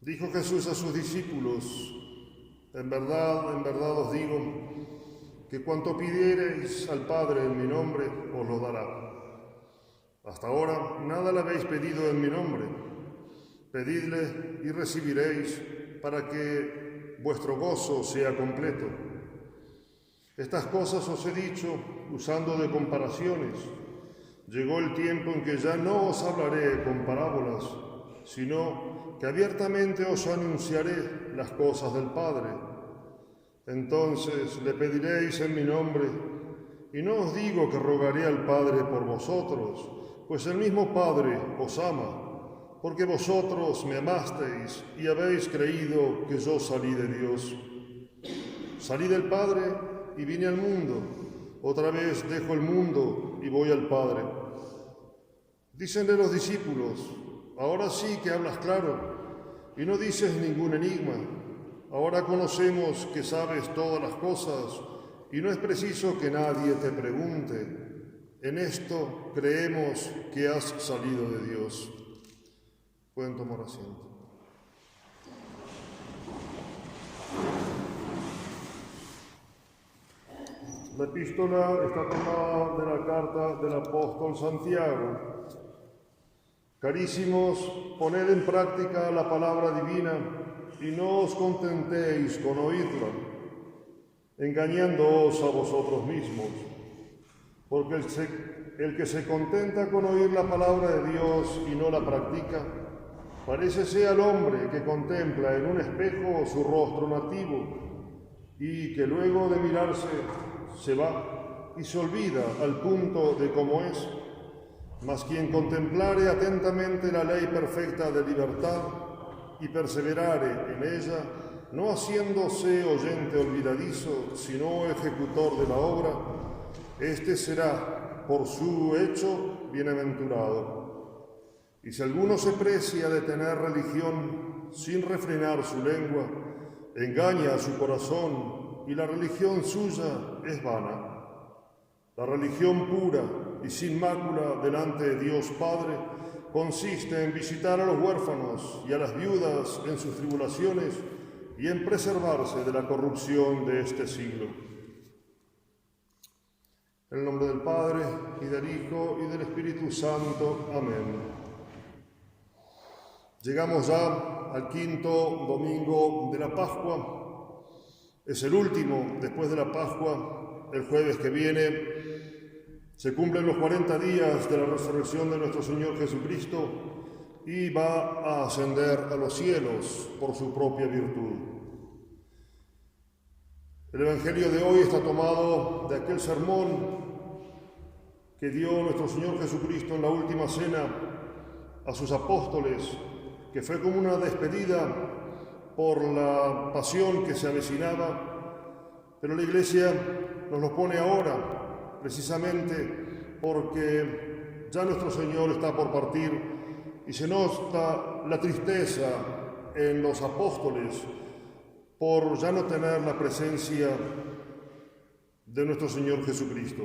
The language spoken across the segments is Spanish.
Dijo Jesús a sus discípulos: en verdad os digo, que cuanto pidiereis al Padre en mi nombre, os lo dará. Hasta ahora nada le habéis pedido en mi nombre. Pedidle y recibiréis, para que vuestro gozo sea completo. Estas cosas os he dicho usando de comparaciones. Llegó el tiempo en que ya no os hablaré con parábolas, sino que abiertamente os anunciaré las cosas del Padre. Entonces le pediréis en mi nombre, y no os digo que rogaré al Padre por vosotros, pues el mismo Padre os ama, porque vosotros me amasteis y habéis creído que yo salí de Dios. Salí del Padre y vine al mundo. Otra vez dejo el mundo y voy al Padre. Dícenle los discípulos: ahora sí que hablas claro y no dices ningún enigma. Ahora conocemos que sabes todas las cosas y no es preciso que nadie te pregunte. En esto creemos que has salido de Dios. Pueden tomar asiento. La epístola está tomada de la carta del apóstol Santiago. Carísimos, poned en práctica la palabra divina y no os contentéis con oírla, engañándoos a vosotros mismos. Porque el que se contenta con oír la palabra de Dios y no la practica, parécese al hombre que contempla en un espejo su rostro nativo y que luego de mirarse se va y se olvida al punto de cómo es. Mas quien contemplare atentamente la ley perfecta de libertad y perseverare en ella, no haciéndose oyente olvidadizo, sino ejecutor de la obra, éste será por su hecho bienaventurado. Y si alguno se precia de tener religión sin refrenar su lengua, engaña a su corazón y la religión suya es vana. La religión pura y sin mácula delante de Dios Padre consiste en visitar a los huérfanos y a las viudas en sus tribulaciones y en preservarse de la corrupción de este siglo. En el nombre del Padre, y del Hijo, y del Espíritu Santo. Amén. Llegamos ya al quinto domingo de la Pascua. Es el último después de la Pascua. El jueves que viene se cumplen los 40 días de la resurrección de nuestro Señor Jesucristo y va a ascender a los cielos por su propia virtud. El Evangelio de hoy está tomado de aquel sermón que dio nuestro Señor Jesucristo en la última cena a sus apóstoles, que fue como una despedida por la pasión que se avecinaba, pero la Iglesia nos lo pone ahora, precisamente porque ya nuestro Señor está por partir y se nota la tristeza en los apóstoles por ya no tener la presencia de nuestro Señor Jesucristo.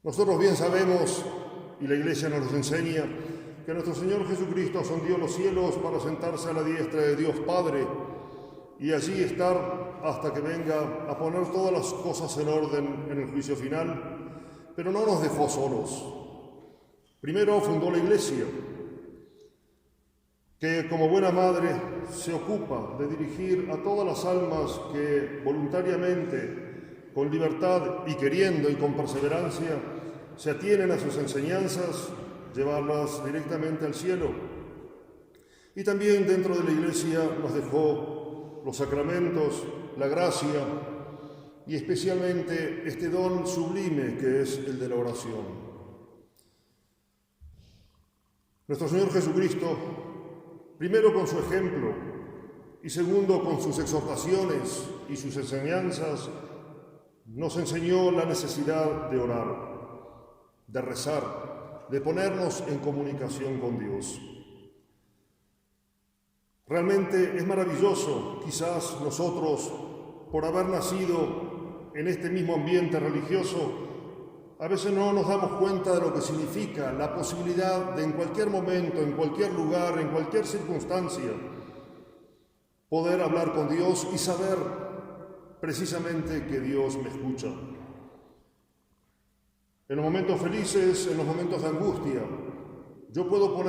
Nosotros bien sabemos, y la Iglesia nos lo enseña, que nuestro Señor Jesucristo ascendió a los cielos para sentarse a la diestra de Dios Padre y allí estar hasta que venga a poner todas las cosas en orden en el juicio final, pero no nos dejó solos. Primero fundó la Iglesia, que como buena madre se ocupa de dirigir a todas las almas que voluntariamente, con libertad y queriendo y con perseverancia, se atienen a sus enseñanzas, llevarlas directamente al cielo. Y también dentro de la Iglesia nos dejó los sacramentos, la gracia y especialmente este don sublime que es el de la oración. Nuestro Señor Jesucristo, primero con su ejemplo y segundo con sus exhortaciones y sus enseñanzas, nos enseñó la necesidad de orar, de rezar, de ponernos en comunicación con Dios. Realmente es maravilloso, quizás nosotros, por haber nacido en este mismo ambiente religioso, a veces no nos damos cuenta de lo que significa la posibilidad de en cualquier momento, en cualquier lugar, en cualquier circunstancia, poder hablar con Dios y saber precisamente que Dios me escucha. En los momentos felices, en los momentos de angustia, yo puedo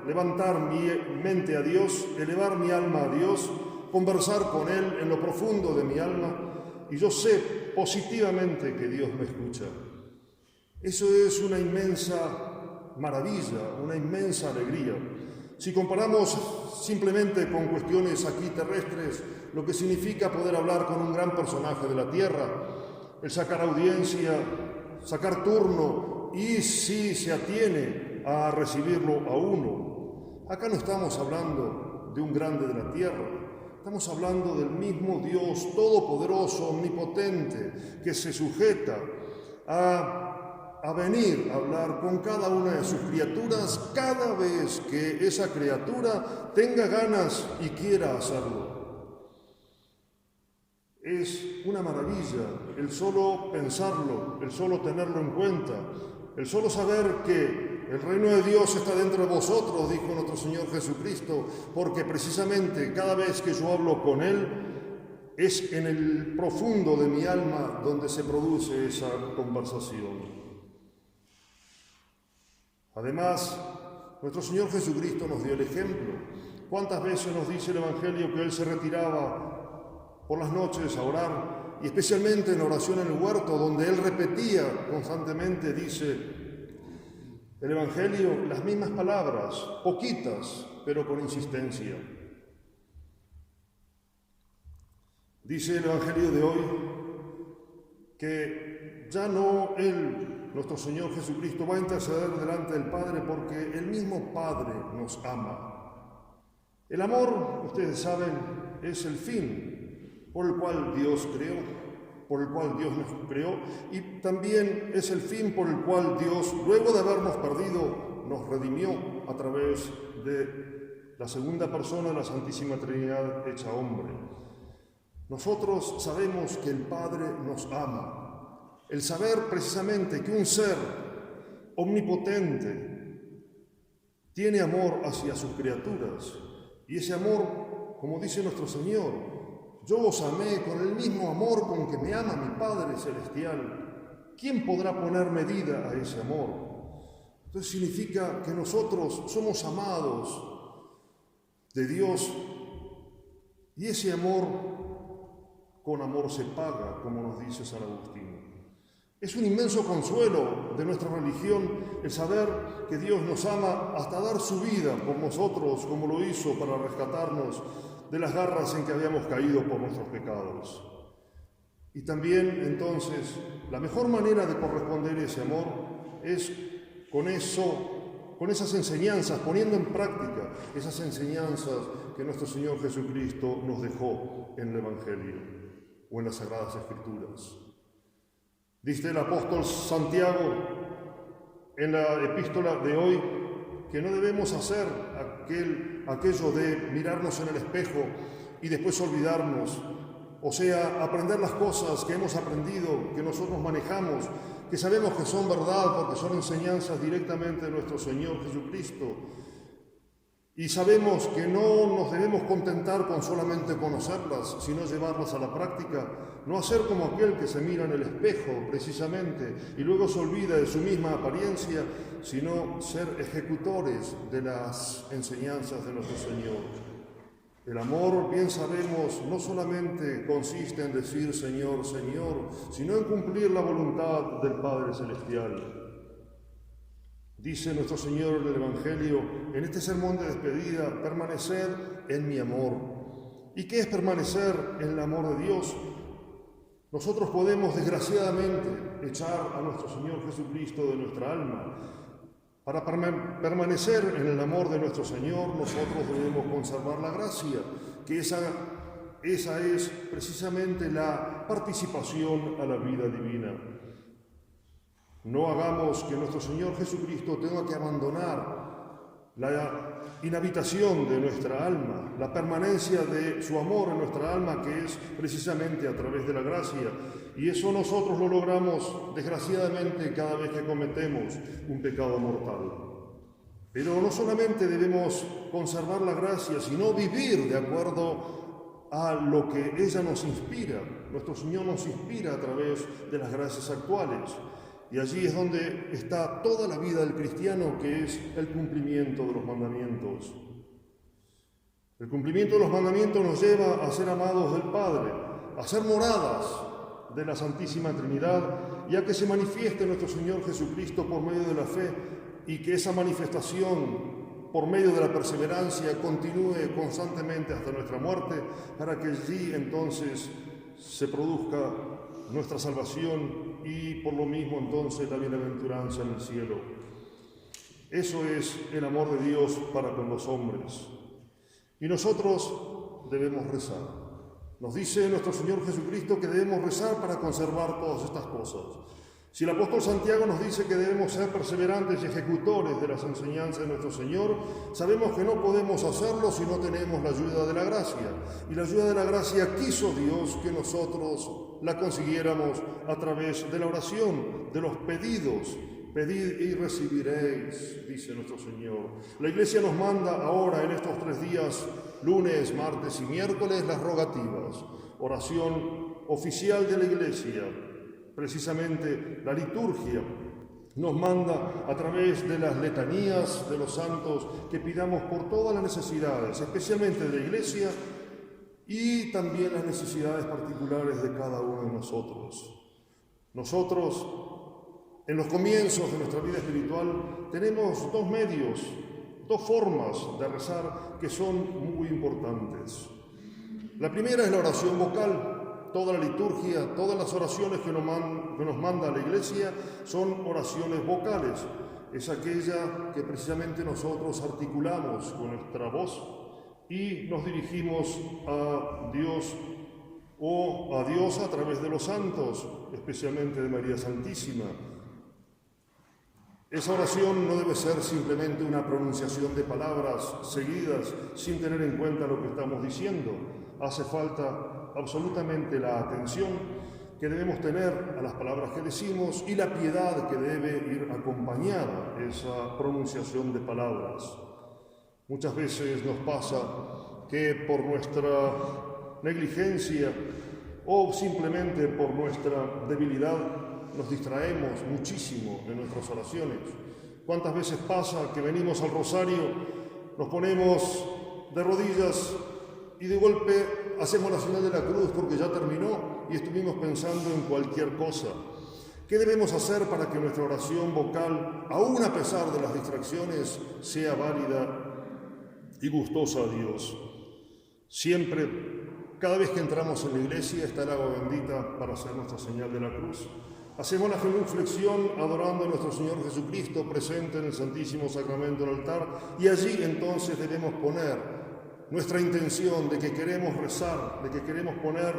levantar mi mente a Dios, elevar mi alma a Dios, conversar con Él en lo profundo de mi alma, y yo sé positivamente que Dios me escucha. Eso es una inmensa maravilla, una inmensa alegría. Si comparamos simplemente con cuestiones aquí terrestres, lo que significa poder hablar con un gran personaje de la tierra, el sacar audiencia, sacar turno y si se atiene a recibirlo a uno. Acá no estamos hablando de un grande de la tierra, estamos hablando del mismo Dios todopoderoso, omnipotente, que se sujeta a venir a hablar con cada una de sus criaturas cada vez que esa criatura tenga ganas y quiera hacerlo. Es una maravilla el solo pensarlo, el solo tenerlo en cuenta, el solo saber que el reino de Dios está dentro de vosotros, dijo nuestro Señor Jesucristo, porque precisamente cada vez que yo hablo con Él, es en el profundo de mi alma donde se produce esa conversación. Además, nuestro Señor Jesucristo nos dio el ejemplo. ¿Cuántas veces nos dice el Evangelio que Él se retiraba por las noches a orar, y especialmente en oración en el huerto, donde Él repetía constantemente, dice el Evangelio, las mismas palabras, poquitas, pero con insistencia? Dice el Evangelio de hoy que ya no Él, nuestro Señor Jesucristo, va a interceder delante del Padre porque el mismo Padre nos ama. El amor, ustedes saben, es el fin por el cual Dios creó, por el cual Dios nos creó, y también es el fin por el cual Dios, luego de habernos perdido, nos redimió a través de la segunda persona de la Santísima Trinidad hecha hombre. Nosotros sabemos que el Padre nos ama. El saber precisamente que un ser omnipotente tiene amor hacia sus criaturas, y ese amor, como dice nuestro Señor, yo os amé con el mismo amor con que me ama mi Padre Celestial. ¿Quién podrá poner medida a ese amor? Entonces significa que nosotros somos amados de Dios, y ese amor con amor se paga, como nos dice San Agustín. Es un inmenso consuelo de nuestra religión el saber que Dios nos ama hasta dar su vida por nosotros, como lo hizo para rescatarnos de las garras en que habíamos caído por nuestros pecados. Y también, entonces, la mejor manera de corresponder ese amor es con esas enseñanzas, poniendo en práctica esas enseñanzas que nuestro Señor Jesucristo nos dejó en el Evangelio o en las Sagradas Escrituras. Dice el apóstol Santiago en la epístola de hoy que no debemos hacer aquello de mirarnos en el espejo y después olvidarnos, o sea, aprender las cosas que hemos aprendido, que nosotros manejamos, que sabemos que son verdad porque son enseñanzas directamente de nuestro Señor Jesucristo, y sabemos que no nos debemos contentar con solamente conocerlas, sino llevarlas a la práctica, no hacer como aquel que se mira en el espejo precisamente y luego se olvida de su misma apariencia, sino ser ejecutores de las enseñanzas de nuestro Señor. El amor, bien sabemos, no solamente consiste en decir Señor, Señor, sino en cumplir la voluntad del Padre Celestial. Dice nuestro Señor en el Evangelio, en este sermón de despedida, permanecer en mi amor. ¿Y qué es permanecer en el amor de Dios? Nosotros podemos, desgraciadamente, echar a nuestro Señor Jesucristo de nuestra alma. Para permanecer en el amor de nuestro Señor, nosotros debemos conservar la gracia, que esa es precisamente la participación a la vida divina. No hagamos que nuestro Señor Jesucristo tenga que abandonar la inhabitación de nuestra alma, la permanencia de su amor en nuestra alma, que es precisamente a través de la gracia. Y eso nosotros lo logramos, desgraciadamente, cada vez que cometemos un pecado mortal. Pero no solamente debemos conservar la gracia, sino vivir de acuerdo a lo que ella nos inspira. Nuestro Señor nos inspira a través de las gracias actuales. Y allí es donde está toda la vida del cristiano, que es el cumplimiento de los mandamientos. El cumplimiento de los mandamientos nos lleva a ser amados del Padre, a ser moradas de la Santísima Trinidad, y a que se manifieste nuestro Señor Jesucristo por medio de la fe, y que esa manifestación por medio de la perseverancia continúe constantemente hasta nuestra muerte, para que allí entonces se produzca nuestra salvación y por lo mismo entonces la bienaventuranza en el cielo. Eso es el amor de Dios para con los hombres. Y nosotros debemos rezar. Nos dice nuestro Señor Jesucristo que debemos rezar para conservar todas estas cosas. Si el apóstol Santiago nos dice que debemos ser perseverantes y ejecutores de las enseñanzas de nuestro Señor, sabemos que no podemos hacerlo si no tenemos la ayuda de la gracia. Y la ayuda de la gracia quiso Dios que nosotros la consiguiéramos a través de la oración, de los pedidos. Pedid y recibiréis, dice nuestro Señor. La Iglesia nos manda ahora en estos 3 días, lunes, martes y miércoles, las rogativas. Oración oficial de la Iglesia. Precisamente la liturgia nos manda a través de las letanías de los santos que pidamos por todas las necesidades, especialmente de la Iglesia y también las necesidades particulares de cada uno de nosotros. Nosotros, en los comienzos de nuestra vida espiritual, tenemos 2 medios, 2 formas de rezar que son muy importantes. La primera es la oración vocal. Toda la liturgia, todas las oraciones que nos manda la Iglesia son oraciones vocales. Es aquella que precisamente nosotros articulamos con nuestra voz y nos dirigimos a Dios o a Dios a través de los santos, especialmente de María Santísima. Esa oración no debe ser simplemente una pronunciación de palabras seguidas sin tener en cuenta lo que estamos diciendo. Hace falta absolutamente la atención que debemos tener a las palabras que decimos y la piedad que debe ir acompañada a esa pronunciación de palabras. Muchas veces nos pasa que por nuestra negligencia o simplemente por nuestra debilidad nos distraemos muchísimo en nuestras oraciones. ¿Cuántas veces pasa que venimos al rosario, nos ponemos de rodillas y de golpe hacemos la señal de la cruz porque ya terminó y estuvimos pensando en cualquier cosa? ¿Qué debemos hacer para que nuestra oración vocal, aún a pesar de las distracciones, sea válida y gustosa a Dios? Siempre, cada vez que entramos en la iglesia, está el agua bendita para hacer nuestra señal de la cruz. Hacemos la genuflexión adorando a nuestro Señor Jesucristo presente en el Santísimo Sacramento del altar, y allí entonces debemos poner nuestra intención de que queremos rezar, de que queremos poner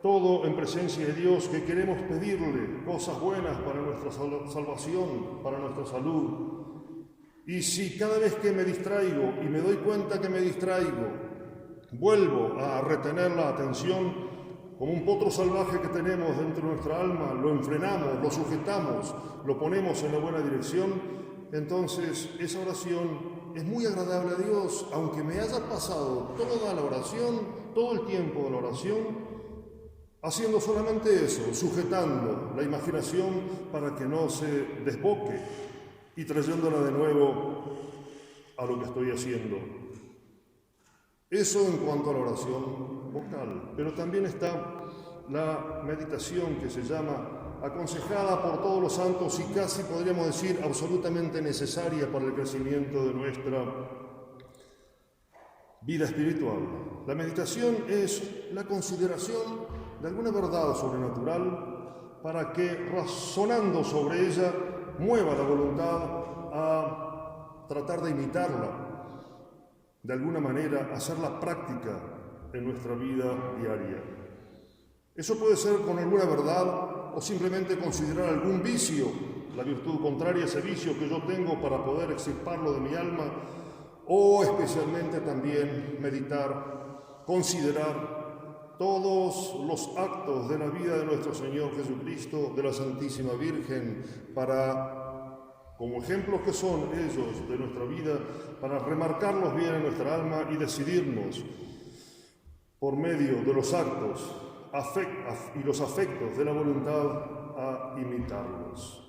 todo en presencia de Dios, que queremos pedirle cosas buenas para nuestra salvación, para nuestra salud. Y si cada vez que me distraigo y me doy cuenta que me distraigo, vuelvo a retener la atención, como un potro salvaje que tenemos dentro de nuestra alma, lo enfrenamos, lo sujetamos, lo ponemos en la buena dirección, entonces esa oración es muy agradable a Dios, aunque me haya pasado toda la oración, todo el tiempo de la oración, haciendo solamente eso, sujetando la imaginación para que no se desboque y trayéndola de nuevo a lo que estoy haciendo. Eso en cuanto a la oración vocal, pero también está la meditación que se llama aconsejada por todos los santos y casi podríamos decir absolutamente necesaria para el crecimiento de nuestra vida espiritual. La meditación es la consideración de alguna verdad sobrenatural para que, razonando sobre ella, mueva la voluntad a tratar de imitarla, de alguna manera hacerla práctica en nuestra vida diaria. Eso puede ser con alguna verdad o simplemente considerar algún vicio, la virtud contraria a ese vicio que yo tengo para poder extirparlo de mi alma, o especialmente también meditar, considerar todos los actos de la vida de nuestro Señor Jesucristo, de la Santísima Virgen, para, como ejemplos que son ellos de nuestra vida, para remarcarlos bien en nuestra alma y decidirnos por medio de los actos y los afectos de la voluntad, a imitarlos.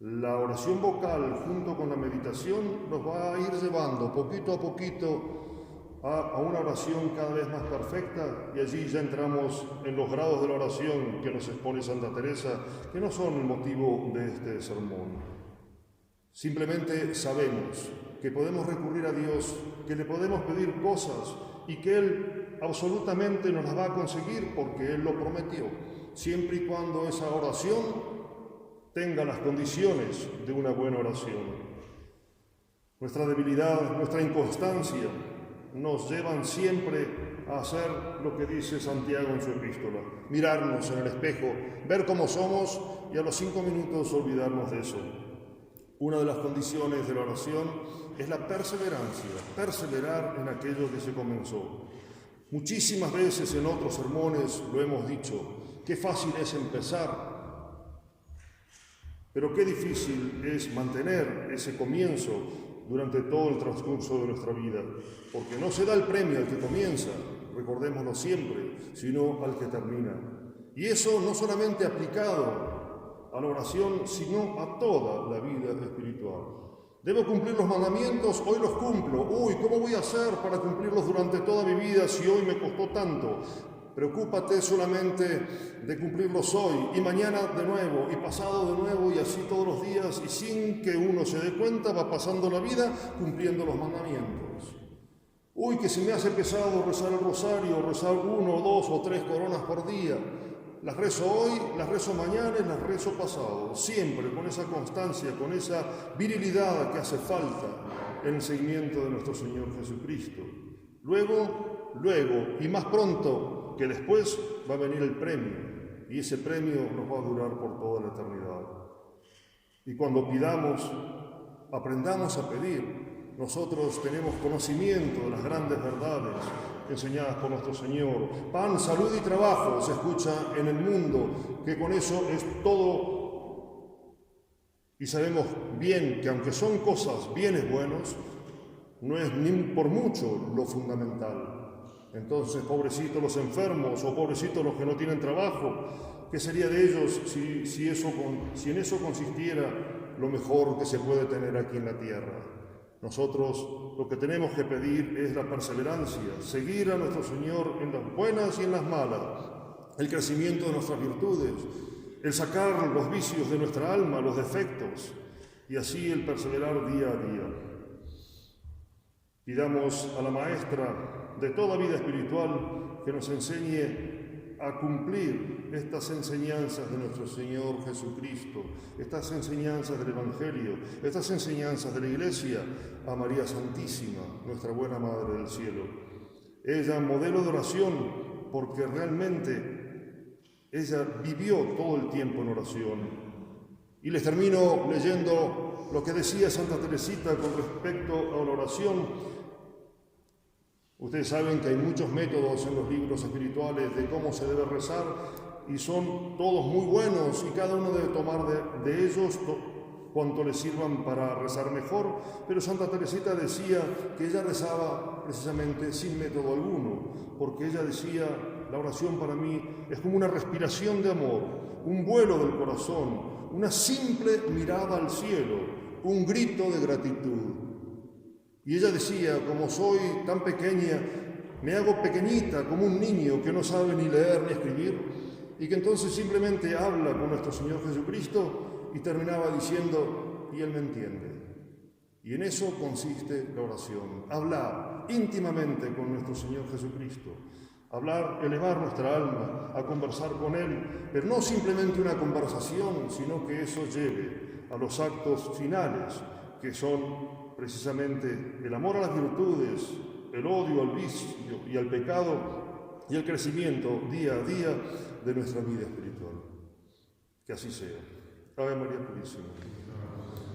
La oración vocal junto con la meditación nos va a ir llevando poquito a poquito a una oración cada vez más perfecta, y allí ya entramos en los grados de la oración que nos expone Santa Teresa, que no son el motivo de este sermón. Simplemente sabemos que podemos recurrir a Dios, que le podemos pedir cosas y que Él absolutamente nos las va a conseguir porque Él lo prometió, siempre y cuando esa oración tenga las condiciones de una buena oración. Nuestra debilidad, nuestra inconstancia nos llevan siempre a hacer lo que dice Santiago en su epístola: mirarnos en el espejo, ver cómo somos y a los 5 minutos olvidarnos de eso. Una de las condiciones de la oración es la perseverancia, perseverar en aquello que se comenzó. Muchísimas veces en otros sermones lo hemos dicho: qué fácil es empezar, pero qué difícil es mantener ese comienzo durante todo el transcurso de nuestra vida, porque no se da el premio al que comienza, recordémoslo siempre, sino al que termina. Y eso no solamente aplicado a la oración, sino a toda la vida espiritual. Debo cumplir los mandamientos, hoy los cumplo. Uy, ¿cómo voy a hacer para cumplirlos durante toda mi vida si hoy me costó tanto? Preocúpate solamente de cumplirlos hoy y mañana de nuevo y pasado de nuevo y así todos los días, y sin que uno se dé cuenta va pasando la vida cumpliendo los mandamientos. Uy, que se me hace pesado rezar el rosario, rezar 1, 2 o 3 coronas por día. Las rezo hoy, las rezo mañana y las rezo pasado, siempre con esa constancia, con esa virilidad que hace falta en el seguimiento de nuestro Señor Jesucristo. Luego, y más pronto que después, va a venir el premio, y ese premio nos va a durar por toda la eternidad. Y cuando pidamos, aprendamos a pedir. Nosotros tenemos conocimiento de las grandes verdades enseñadas por nuestro Señor. Pan, salud y trabajo se escucha en el mundo, que con eso es todo. Y sabemos bien que aunque son cosas, bienes buenos, no es ni por mucho lo fundamental. Entonces, pobrecitos los enfermos o pobrecitos los que no tienen trabajo, ¿qué sería de ellos si en eso consistiera lo mejor que se puede tener aquí en la tierra? Nosotros lo que tenemos que pedir es la perseverancia, seguir a nuestro Señor en las buenas y en las malas, el crecimiento de nuestras virtudes, el sacar los vicios de nuestra alma, los defectos, y así el perseverar día a día. Pidamos a la Maestra de toda vida espiritual que nos enseñe a cumplir estas enseñanzas de nuestro Señor Jesucristo, estas enseñanzas del Evangelio, estas enseñanzas de la Iglesia, a María Santísima, nuestra buena Madre del Cielo. Ella, modelo de oración, porque realmente ella vivió todo el tiempo en oración. Y les termino leyendo lo que decía Santa Teresita con respecto a la oración. Ustedes saben que hay muchos métodos en los libros espirituales de cómo se debe rezar y son todos muy buenos y cada uno debe tomar de ellos cuanto le sirvan para rezar mejor, pero Santa Teresita decía que ella rezaba precisamente sin método alguno, porque ella decía: la oración para mí es como una respiración de amor, un vuelo del corazón, una simple mirada al cielo, un grito de gratitud. Y ella decía: como soy tan pequeña, me hago pequeñita como un niño que no sabe ni leer ni escribir, y que entonces simplemente habla con nuestro Señor Jesucristo, y terminaba diciendo: y Él me entiende. Y en eso consiste la oración, hablar íntimamente con nuestro Señor Jesucristo, hablar, elevar nuestra alma, a conversar con Él, pero no simplemente una conversación, sino que eso lleve a los actos finales, que son precisamente el amor a las virtudes, el odio al vicio y al pecado, y el crecimiento día a día de nuestra vida espiritual. Que así sea. Ave María Purísima.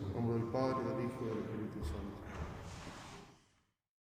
En nombre del Padre, del Hijo y del Espíritu Santo.